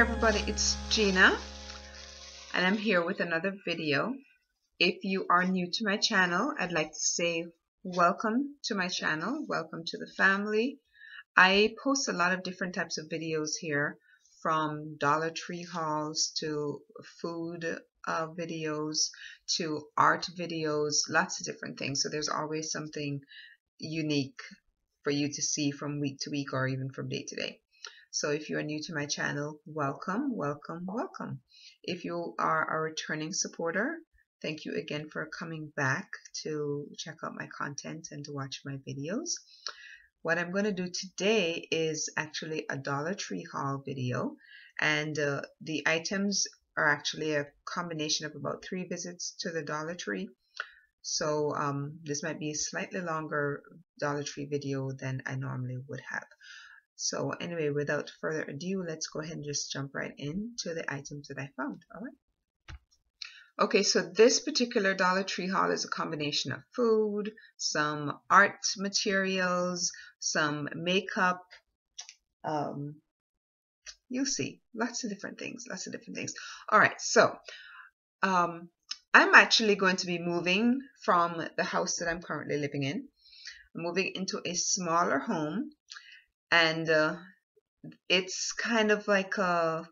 Hi everybody, it's Gina and I'm here with another video. If you are new to my channel, I'd like to say welcome to my channel, welcome to the family. I post a lot of different types of videos here, from Dollar Tree hauls to food videos to art videos, lots of different things. So there's always something unique for you to see from week to week or even from day to day. So if you are new to my channel, welcome, welcome, welcome. If you are a returning supporter, thank you again for coming back to check out my content and to watch my videos. What I'm going to do today is actually a Dollar Tree haul video, and the items are actually a combination of about 3 visits to the Dollar Tree. So this might be a slightly longer Dollar Tree video than I normally would have. So anyway, without further ado, let's go ahead and just jump right into the items that I found. All right. Okay, so this particular Dollar Tree haul is a combination of food, some art materials, some makeup. You'll see lots of different things, lots of different things. All right, so I'm actually going to be moving from the house that I'm currently living in. I'm moving into a smaller home. And it's kind of like the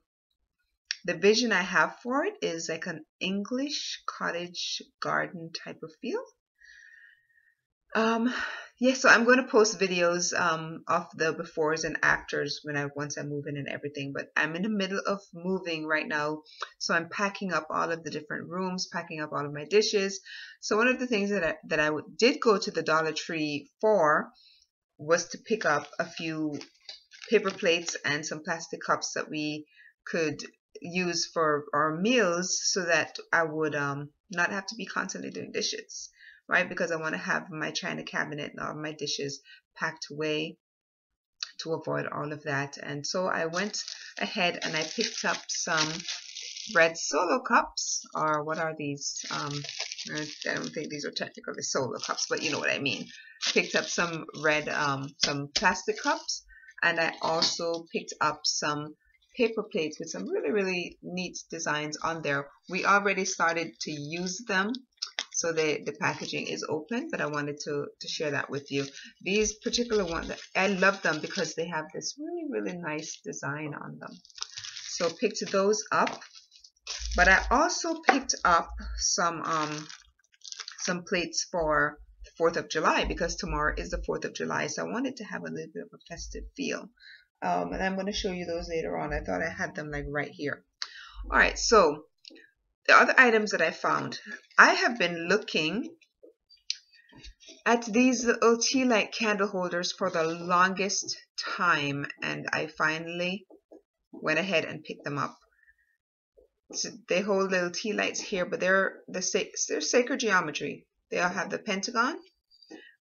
vision I have for it is like an English cottage garden type of feel. Yeah, so I'm going to post videos of the befores and afters once I move in and everything. But I'm in the middle of moving right now, so I'm packing up all of the different rooms, packing up all of my dishes. So one of the things that I did go to the Dollar Tree for was to pick up a few paper plates and some plastic cups that we could use for our meals, so that I would not have to be constantly doing dishes, right? Because I want to have my china cabinet and all my dishes packed away to avoid all of that. And so I went ahead and I picked up some red Solo cups, or what are these? I don't think these are technically Solo cups, but you know what I mean. Picked up some red, some plastic cups, and I also picked up some paper plates with some really, really neat designs on there. We already started to use them, so the packaging is open, but I wanted to share that with you. These particular ones, I love them because they have this really, really nice design on them. So picked those up. But I also picked up some plates for the 4th of July, because tomorrow is the 4th of July. So I wanted to have a little bit of a festive feel. And I'm going to show you those later on. I thought I had them like right here. All right, so the other items that I found. I have been looking at these little tea light candle holders for the longest time, and I finally went ahead and picked them up. So they hold little tea lights here, but they're sacred geometry. They all have the pentagon,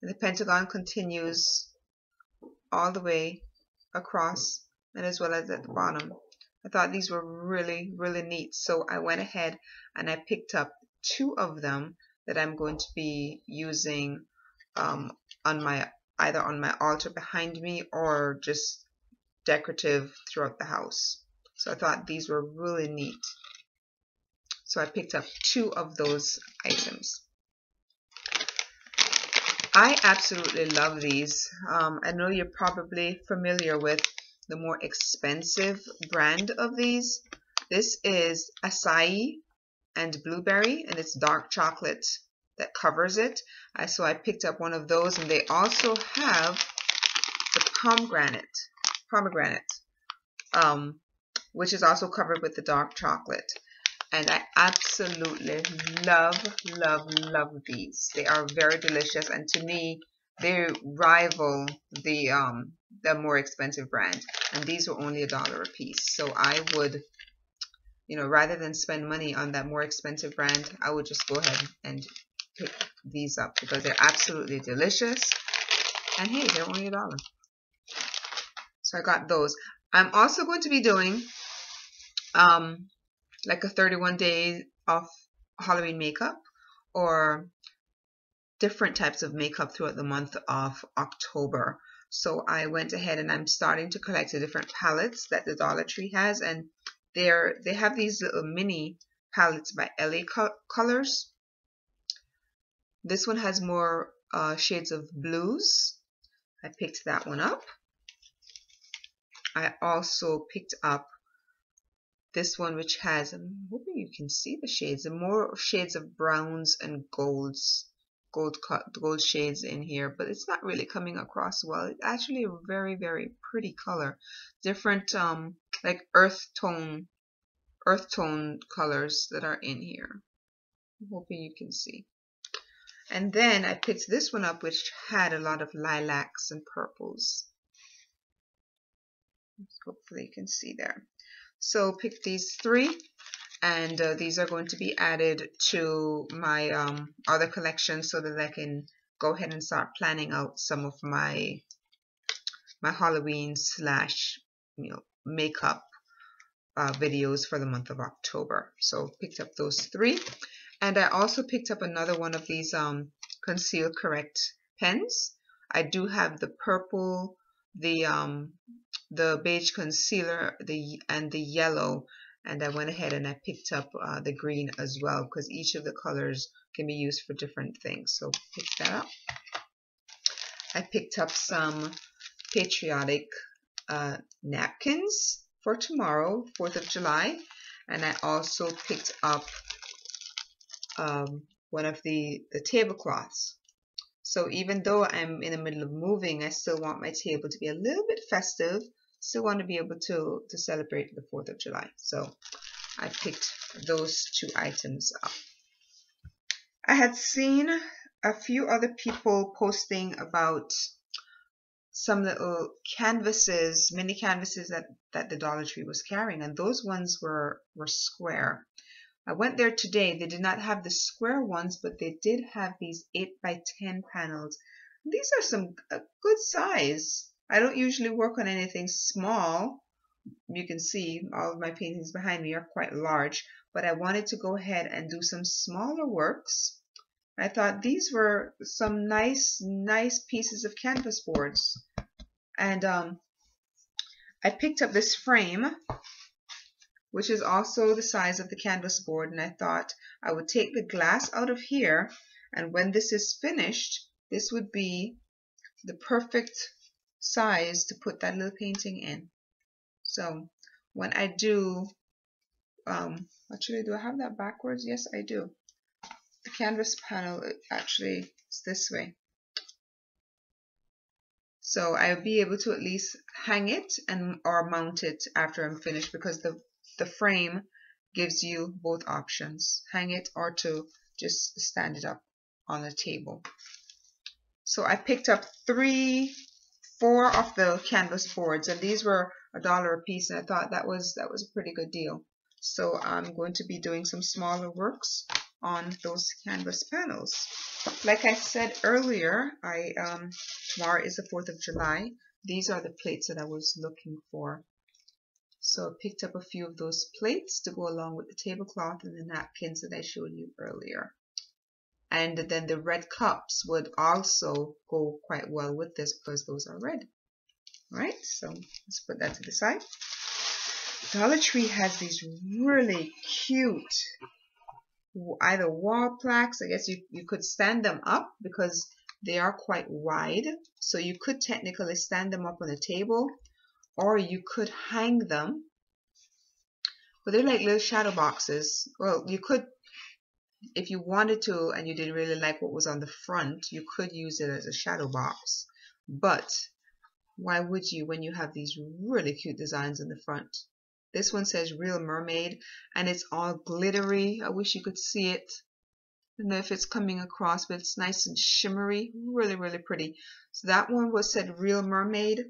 and the pentagon continues all the way across, and as well as at the bottom. I thought these were really, really neat, so I went ahead and I picked up 2 of them that I'm going to be using either on my altar behind me or just decorative throughout the house. So I thought these were really neat. So I picked up 2 of those items. I absolutely love these. I know you're probably familiar with the more expensive brand of these. This is acai and blueberry, and it's dark chocolate that covers it. So I picked up one of those, and they also have the pomegranate, which is also covered with the dark chocolate. And I absolutely love, love, love these. They are very delicious, and to me, they rival the more expensive brand. And these were only $1 a piece. So I would, rather than spend money on that more expensive brand, I would just go ahead and pick these up because they're absolutely delicious. And hey, they're only $1. So I got those. I'm also going to be doing like a 31 days of Halloween makeup, or different types of makeup throughout the month of October. So I went ahead and I'm starting to collect the different palettes that the Dollar Tree has, and they have these little mini palettes by LA Colors. This one has more shades of blues. I picked that one up. I also picked up this one, which has, I'm hoping you can see the shades, and more shades of browns and golds, gold shades in here, but it's not really coming across well. It's actually a very, very pretty color. Different like earth tone colors that are in here. I'm hoping you can see. And then I picked this one up, which had a lot of lilacs and purples. Hopefully you can see there. So pick these three, and these are going to be added to my other collection so that I can go ahead and start planning out some of my Halloween / makeup videos for the month of October. So picked up those three, and I also picked up another one of these Conceal Correct pens. I do have the purple, the beige concealer, and the yellow, and I went ahead and I picked up the green as well, because each of the colors can be used for different things. So pick that up. I picked up some patriotic napkins for tomorrow, 4th of July, and I also picked up one of the tablecloths. So even though I'm in the middle of moving, I still want my table to be a little bit festive. Still want to be able to celebrate the 4th of July. So I picked those two items up. I had seen a few other people posting about some little canvases, mini canvases that the Dollar Tree was carrying, and those ones were square. I went there today. They did not have the square ones, but they did have these 8 by 10 panels. These are some good size. I don't usually work on anything small. You can see all of my paintings behind me are quite large, but I wanted to go ahead and do some smaller works. I thought these were some nice pieces of canvas boards. And I picked up this frame, which is also the size of the canvas board, and I thought I would take the glass out of here, and when this is finished, this would be the perfect size to put that little painting in. So when I do, actually, do I have that backwards? Yes, I do. The canvas panel actually is this way. So I'll be able to at least hang it or mount it after I'm finished, because the frame gives you both options, hang it or to just stand it up on a table. So I picked up 4 of the canvas boards, and these were $1 a piece, and I thought that was a pretty good deal. So I'm going to be doing some smaller works on those canvas panels. Like I said earlier, tomorrow is the 4th of July. These are the plates that I was looking for. So I picked up a few of those plates to go along with the tablecloth and the napkins that I showed you earlier. And then the red cups would also go quite well with this, because those are red. All right, so let's put that to the side. Dollar Tree has these really cute either wall plaques. I guess you could stand them up because they are quite wide. So you could technically stand them up on a table, or you could hang them. But they're like little shadow boxes. Well, you could, if you wanted to and you didn't really like what was on the front, you could use it as a shadow box. But why would you when you have these really cute designs in the front? This one says Real Mermaid, and it's all glittery. I wish you could see it. I don't know if it's coming across, but it's nice and shimmery. Really, really pretty. So that one was said Real Mermaid.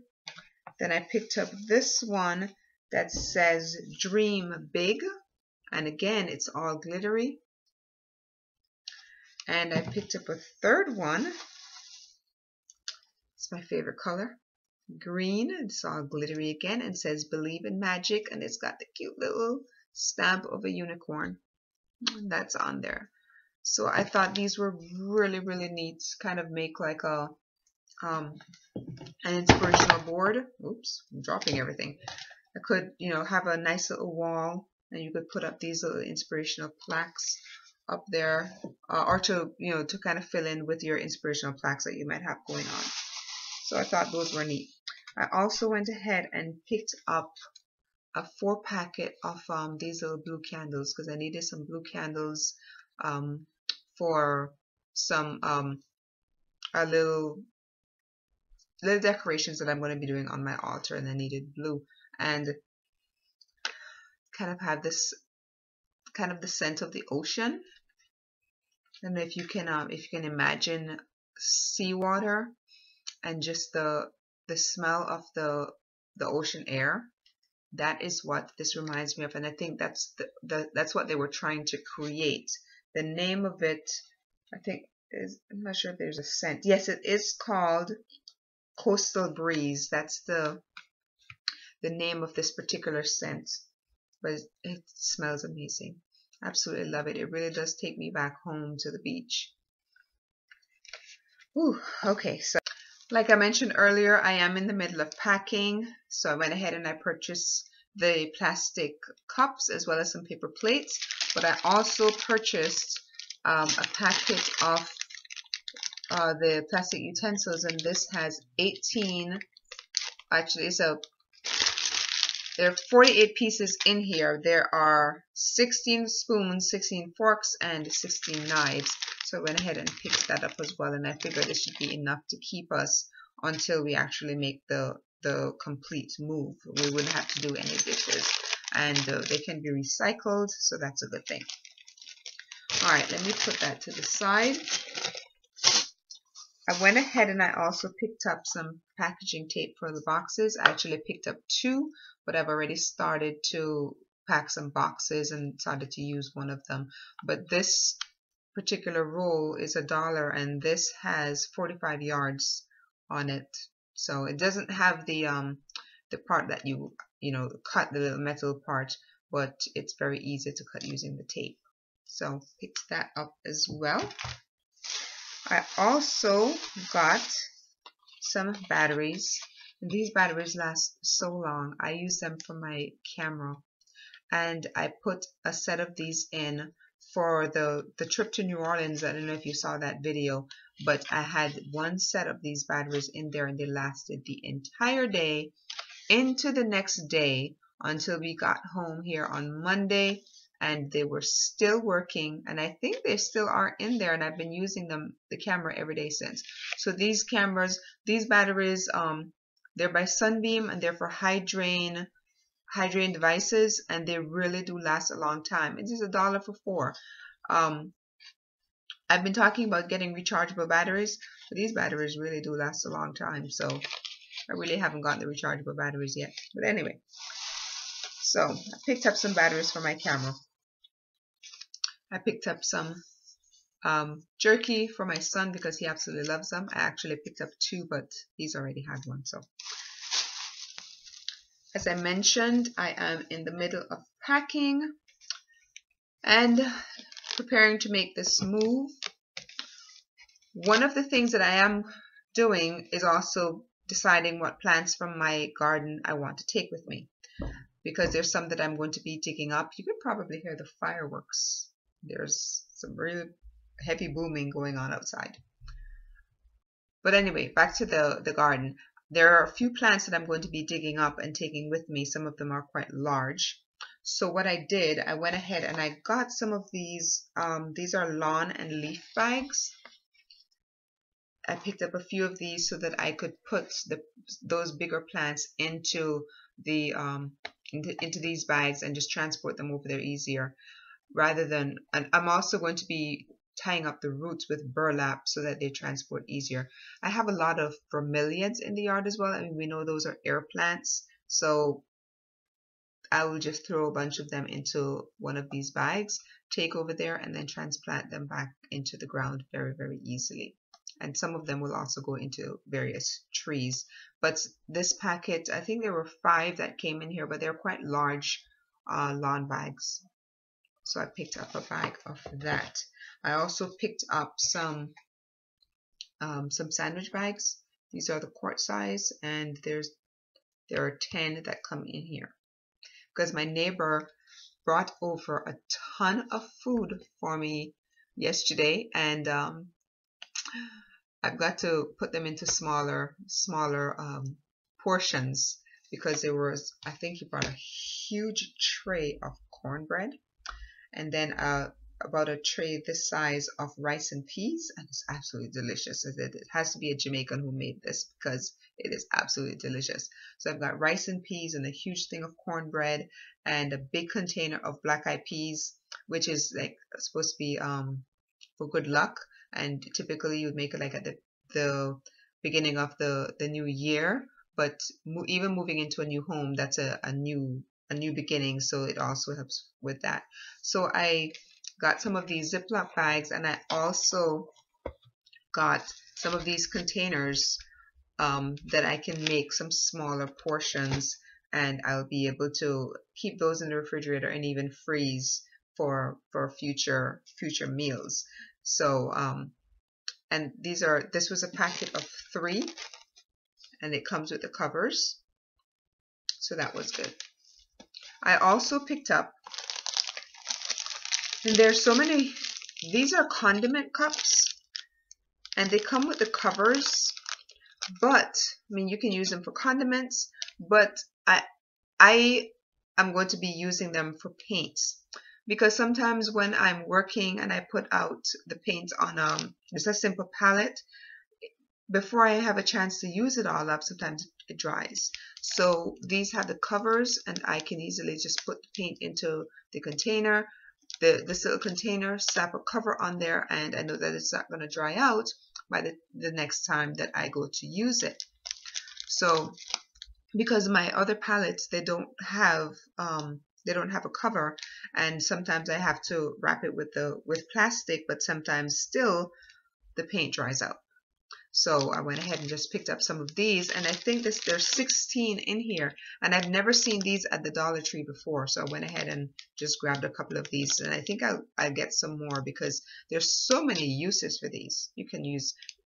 Then I picked up this one that says Dream Big, and again it's all glittery. And I picked up a third one. It's my favorite color, green. It's all glittery again, and says Believe in Magic, and it's got the cute little stamp of a unicorn that's on there. So I thought these were really, really neat. Kind of make like a an inspirational board. Oops, I'm dropping everything. I could, have a nice little wall, and you could put up these little inspirational plaques up there, or to, to kind of fill in with your inspirational plaques that you might have going on. So I thought those were neat. I also went ahead and picked up a 4-packet of these little blue candles, because I needed some blue candles for some little decorations that I'm going to be doing on my altar, and I needed blue, and kind of have this kind of the scent of the ocean. And if you can imagine seawater and just the smell of the ocean air, that is what this reminds me of. And I think that's that's what they were trying to create. The name of it, I think, is, I'm not sure if there's a scent. Yes, it is called Coastal Breeze. That's the name of this particular scent, but it smells amazing. Absolutely love it. It really does take me back home to the beach. Ooh, okay, so like I mentioned earlier, I am in the middle of packing, so I went ahead and I purchased the plastic cups as well as some paper plates, but I also purchased a packet of the plastic utensils, and this has 18, actually there are 48 pieces in here. There are 16 spoons, 16 forks, and 16 knives. So I went ahead and picked that up as well, and I figured it should be enough to keep us until we actually make the complete move. We wouldn't have to do any dishes, and they can be recycled, so that's a good thing. Alright, let me put that to the side. I went ahead and I also picked up some packaging tape for the boxes. I actually picked up 2, but I've already started to pack some boxes and started to use one of them. But this particular roll is $1, and this has 45 yards on it. So it doesn't have the part that you cut, the little metal part, but it's very easy to cut using the tape. So pick that up as well. I also got some batteries. These batteries last so long. I use them for my camera, and I put a set of these in for the trip to New Orleans. I don't know if you saw that video, but I had one set of these batteries in there, and they lasted the entire day into the next day until we got home here on Monday, and they were still working, and I think they still are in there, and I've been using the camera every day since. So these batteries, they're by Sunbeam, and they're for high drain devices, and they really do last a long time. It is $1 for 4. I've been talking about getting rechargeable batteries, but these batteries really do last a long time, so I really haven't gotten the rechargeable batteries yet. But anyway, so I picked up some batteries for my camera. I picked up some jerky for my son because he absolutely loves them. I actually picked up 2, but he's already had one. So as I mentioned, I am in the middle of packing and preparing to make this move. One of the things that I am doing is also deciding what plants from my garden I want to take with me, because there's some that I'm going to be digging up. You can probably hear the fireworks. There's some really heavy booming going on outside. But anyway, back to the garden. There are a few plants that I'm going to be digging up and taking with me. Some of them are quite large. So what I did, I went ahead and I got some of these. These are lawn and leaf bags. I picked up a few of these so that I could put those bigger plants into into these bags and just transport them over there easier, rather than. And I'm also going to be tying up the roots with burlap so that they transport easier. I have a lot of bromeliads in the yard as well. I mean, we know those are air plants, so I will just throw a bunch of them into one of these bags, take over there, and then transplant them back into the ground very, very easily. And some of them will also go into various trees. But this packet, I think there were 5 that came in here, but they're quite large lawn bags. So I picked up a bag of that. I also picked up some sandwich bags. These are the quart size, and there are 10 that come in here because my neighbor brought over a ton of food for me yesterday, and I've got to put them into smaller portions because there was, I think he brought a huge tray of cornbread, and then about a tray this size of rice and peas, and it's absolutely delicious. It has to be a Jamaican who made this because it is absolutely delicious. So I've got rice and peas and a huge thing of cornbread and a big container of black-eyed peas, which is like supposed to be for good luck, and typically you would make it like at the beginning of the new year, but even moving into a new home, that's a new beginning, so it also helps with that. So I got some of these Ziploc bags, and I also got some of these containers that I can make some smaller portions, and I'll be able to keep those in the refrigerator and even freeze for future meals. So and this was a packet of 3, and it comes with the covers, so that was good. I also picked up, and there's so many, these are condiment cups, and they come with the covers, but I mean you can use them for condiments, but I am going to be using them for paints, because sometimes when I'm working and I put out the paint on just a simple palette, before I have a chance to use it all up, sometimes it dries. So these have the covers, and I can easily just put the paint into the container, this little container, slap a cover on there, and I know that it's not going to dry out by the next time that I go to use it. So because my other palettes, they don't have a cover, and sometimes I have to wrap it with plastic, but sometimes still the paint dries out. So I went ahead and just picked up some of these, and I think there's 16 in here, and I've never seen these at the Dollar Tree before, so I went ahead and just grabbed a couple of these, and I think I'll get some more because there's so many uses for these.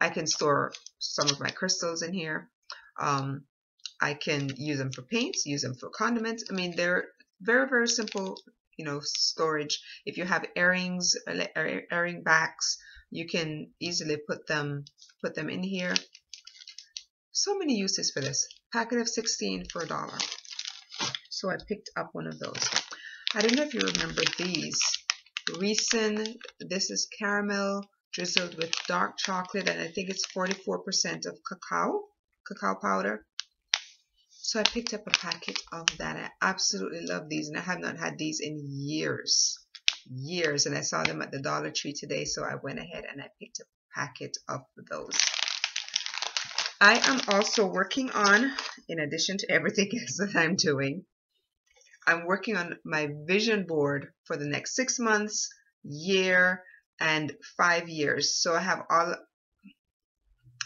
I can store some of my crystals in here. I can use them for paints, use them for condiments. I mean, they're very, very simple, storage. If you have earrings, earring backs, you can easily put them in here. So many uses for this. Packet of 16 for $1. So I picked up one of those. I don't know if you remember these. Reesin, this is caramel drizzled with dark chocolate, and I think it's 44% of cacao powder. So I picked up a packet of that. I absolutely love these, and I have not had these in years, and I saw them at the Dollar Tree today, so I went ahead and I picked up a packet of those. I am also working on, in addition to everything else that I'm doing, I'm working on my vision board for the next 6 months, year, and 5 years. So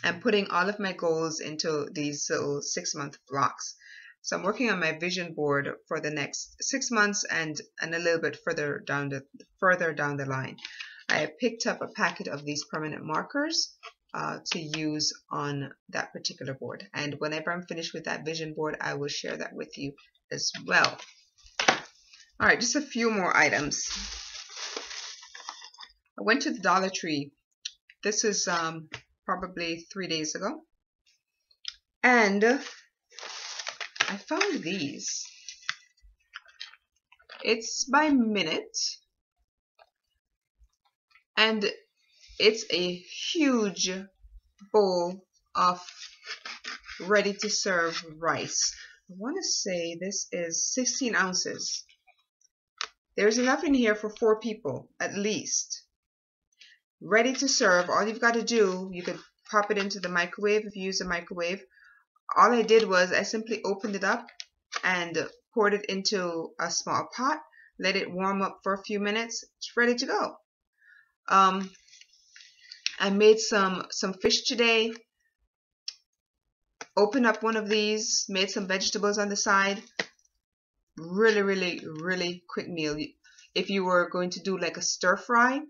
I'm putting all of my goals into these little 6-month blocks. So I'm working on my vision board for the next 6 months and a little bit further down the line. I picked up a packet of these permanent markers to use on that particular board. And whenever I'm finished with that vision board, I will share that with you as well. All right, just a few more items. I went to the Dollar Tree. This is probably 3 days ago, and I found these. It's by Minute, and it's a huge bowl of ready to serve rice. I want to say this is 16 ounces. There's enough in here for 4 people at least. Ready to serve. All you've got to do, you could pop it into the microwave if you use a microwave. All I did was I simply opened it up and poured it into a small pot, let it warm up for a few minutes. It's ready to go. I made some fish today. Opened up one of these, made some vegetables on the side. Really, really, really quick meal. If you were going to do like a stir fry,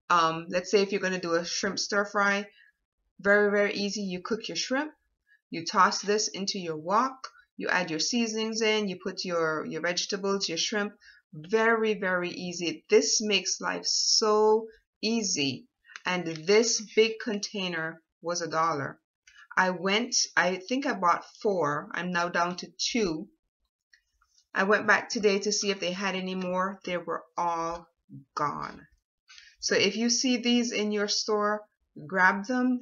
let's say if you're going to do a shrimp stir fry, Very, very easy. You cook your shrimp, you toss this into your wok, you add your seasonings in, you put your vegetables, your shrimp. Very, very easy. This makes life so easy. And this big container was $1. I think I bought 4. I'm now down to 2. I went back today to see if they had any more. They were all gone. So if you see these in your store, grab them,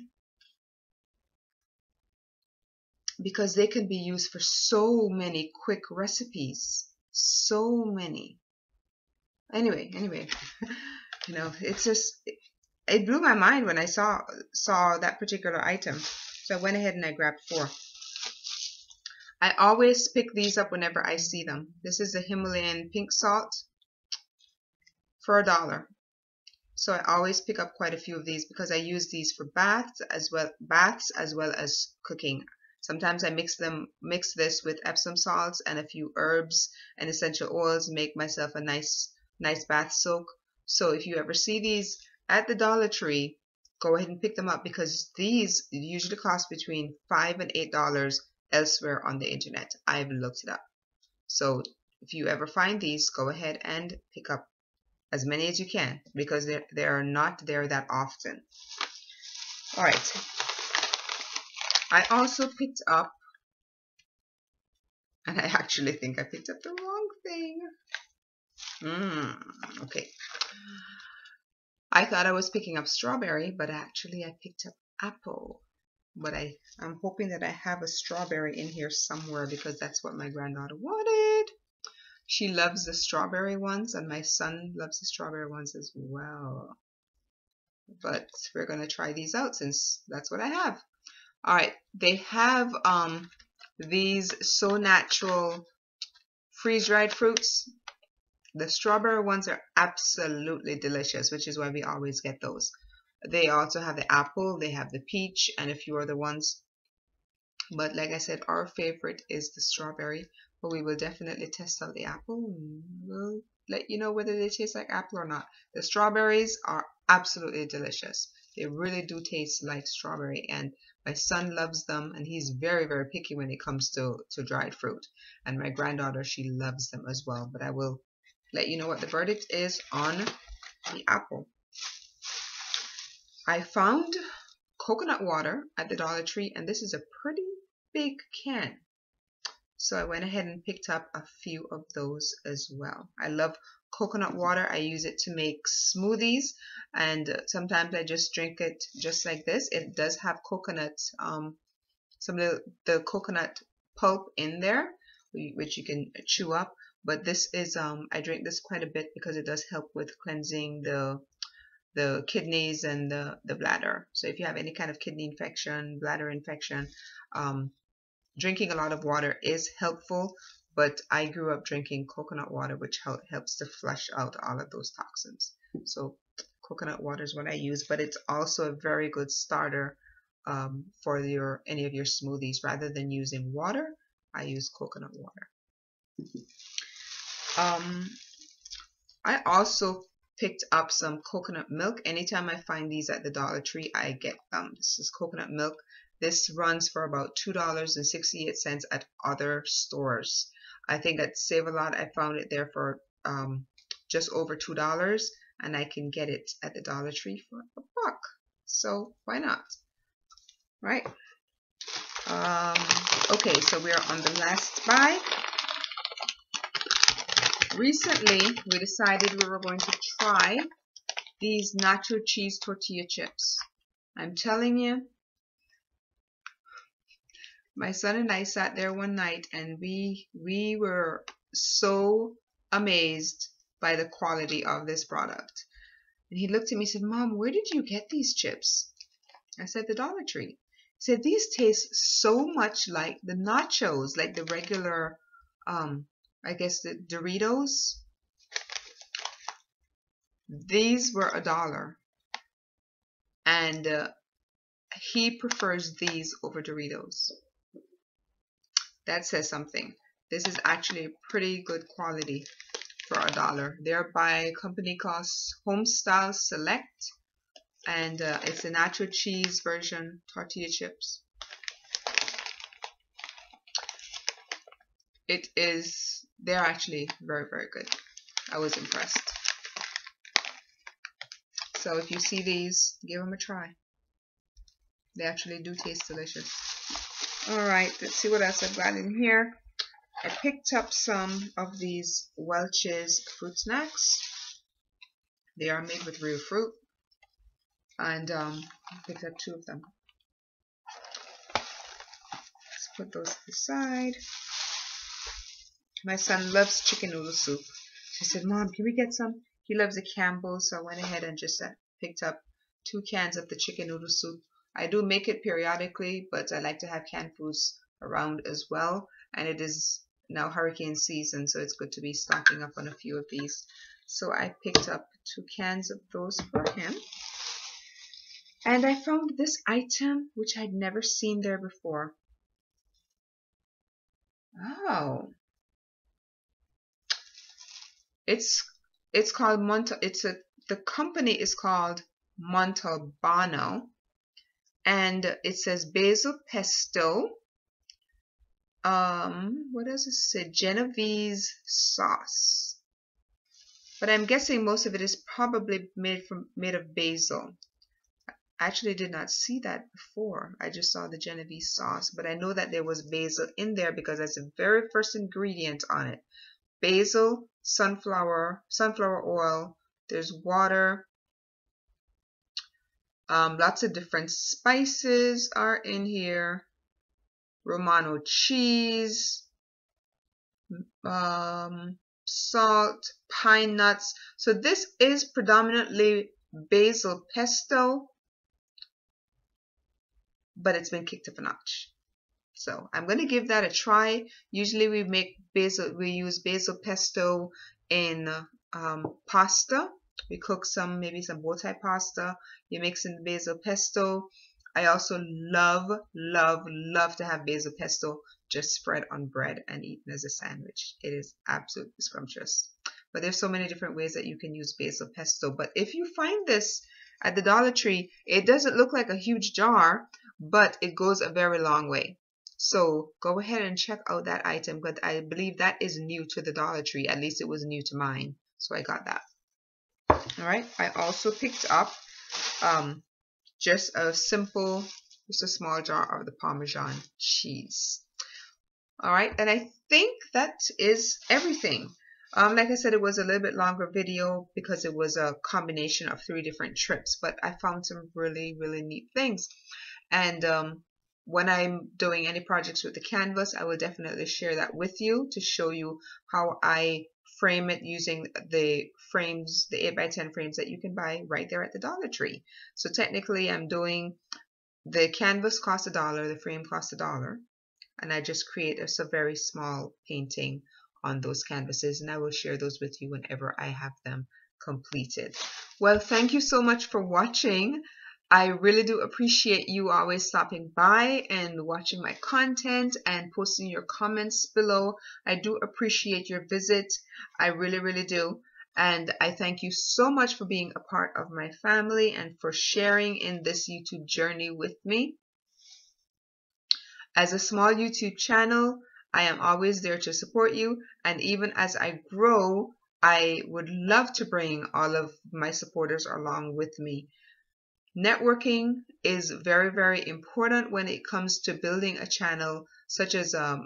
because they can be used for so many quick recipes. So many. Anyway, you know, it's just, it blew my mind when I saw that particular item. So I went ahead and I grabbed 4. I always pick these up whenever I see them. This is the Himalayan pink salt for $1. So I always pick up quite a few of these because I use these for baths as well as cooking. Sometimes I mix this with Epsom salts and a few herbs and essential oils, make myself a nice bath soak. So if you ever see these at the Dollar Tree, go ahead and pick them up, because these usually cost between $5 and $8 elsewhere on the internet. I've looked it up. So if you ever find these, go ahead and pick up as many as you can, because they are not there that often. All right. I also picked up, and I actually think I picked up the wrong thing. Okay. I thought I was picking up strawberry, but actually I picked up apple. But I'm hoping that I have a strawberry in here somewhere, because that's what my granddaughter wanted. She loves the strawberry ones, and my son loves the strawberry ones as well. But we're going to try these out since that's what I have. All right, they have these So Natural freeze-dried fruits. The strawberry ones are absolutely delicious, which is why we always get those. They also have the apple, they have the peach, and a few other ones. But like I said, our favorite is the strawberry. But we will definitely test out the apple. We'll let you know whether they taste like apple or not. The strawberries are absolutely delicious. They really do taste like strawberry, and my son loves them, and he's very, very picky when it comes to dried fruit. And my granddaughter, she loves them as well. But I will let you know what the verdict is on the apple. I found coconut water at the Dollar Tree, and this is a pretty big can. So I went ahead and picked up a few of those as well. I love coconut water. I use it to make smoothies, and sometimes I just drink it just like this. It does have coconut, some of the coconut pulp in there, which you can chew up. But this is, I drink this quite a bit because it does help with cleansing the kidneys and the bladder. So if you have any kind of kidney infection, bladder infection, drinking a lot of water is helpful. But I grew up drinking coconut water, which helps to flush out all of those toxins. So coconut water is what I use, but it's also a very good starter for any of your smoothies. Rather than using water, I use coconut water. I also picked up some coconut milk. Anytime I find these at the Dollar Tree, I get them. This is coconut milk. This runs for about $2.68 at other stores. I think at Save-A-Lot, I found it there for just over $2, and I can get it at the Dollar Tree for $1. So why not? Right? Okay, so we are on the last buy. Recently, we decided we were going to try these nacho cheese tortilla chips. I'm telling you, my son and I sat there one night, and we were so amazed by the quality of this product. And he looked at me and said, "Mom, where did you get these chips?" I said, "The Dollar Tree." He said, "These taste so much like the nachos, like the regular, I guess the Doritos." These were $1, and he prefers these over Doritos. That says something. This is actually pretty good quality for $1. They're by a company called Homestyle Select, and it's a nacho cheese version tortilla chips. They're actually very, very good. I was impressed. So if you see these, give them a try. They actually do taste delicious. Alright, let's see what else I've got in here. I picked up some of these Welch's fruit snacks. They are made with real fruit. And I picked up 2 of them. Let's put those to the side. My son loves chicken noodle soup. She said, Mom, can we get some? He loves a Campbell's, so I went ahead and just picked up 2 cans of the chicken noodle soup. I do make it periodically, but I like to have canned foods around as well. And it is now hurricane season, so it's good to be stocking up on a few of these. So I picked up 2 cans of those for him. And I found this item, which I'd never seen there before. Oh. It's called the company is called Montalbano, and it says basil pesto. What does it say? Genovese sauce. But I'm guessing most of it is probably made of basil. I actually did not see that before. I just saw the Genovese sauce, but I know that there was basil in there because that's the very first ingredient on it. Basil, sunflower oil, there's water, lots of different spices are in here, Romano cheese, salt, pine nuts. So this is predominantly basil pesto, but it's been kicked up a notch. So I'm going to give that a try. Usually we use basil pesto in pasta. We cook maybe some bow tie pasta. You mix in the basil pesto. I also love to have basil pesto just spread on bread and eaten as a sandwich. It is absolutely scrumptious. But there's so many different ways that you can use basil pesto. But if you find this at the Dollar Tree, it doesn't look like a huge jar, but it goes a very long way. So go ahead and check out that item, but I believe that is new to the Dollar Tree. At least it was new to mine, so I got that. All right, I also picked up just a small jar of the Parmesan cheese. All right, and I think that is everything. Like I said, it was a little bit longer video because it was a combination of 3 different trips, but I found some really, really neat things. And when I'm doing any projects with the canvas, I will definitely share that with you to show you how I frame it using the frames, the 8x10 frames that you can buy right there at the Dollar Tree. So technically I'm doing, the canvas costs $1, the frame costs $1, and I just create a very small painting on those canvases, and I will share those with you whenever I have them completed. Well, thank you so much for watching. I really do appreciate you always stopping by and watching my content and posting your comments below. I do appreciate your visit. I really, really do. And I thank you so much for being a part of my family and for sharing in this YouTube journey with me. As a small YouTube channel, I am always there to support you. And even as I grow, I would love to bring all of my supporters along with me. Networking is very, very important when it comes to building a channel such as a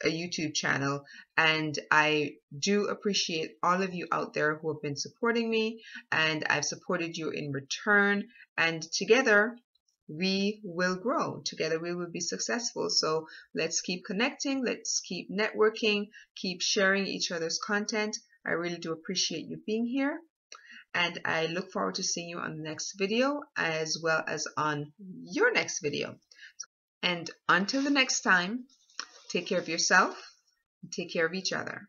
YouTube channel, and I do appreciate all of you out there who have been supporting me, and I've supported you in return, and together we will grow. Together we will be successful. So let's keep connecting, let's keep networking, keep sharing each other's content. I really do appreciate you being here. And I look forward to seeing you on the next video as well as on your next video. And until the next time, take care of yourself and take care of each other.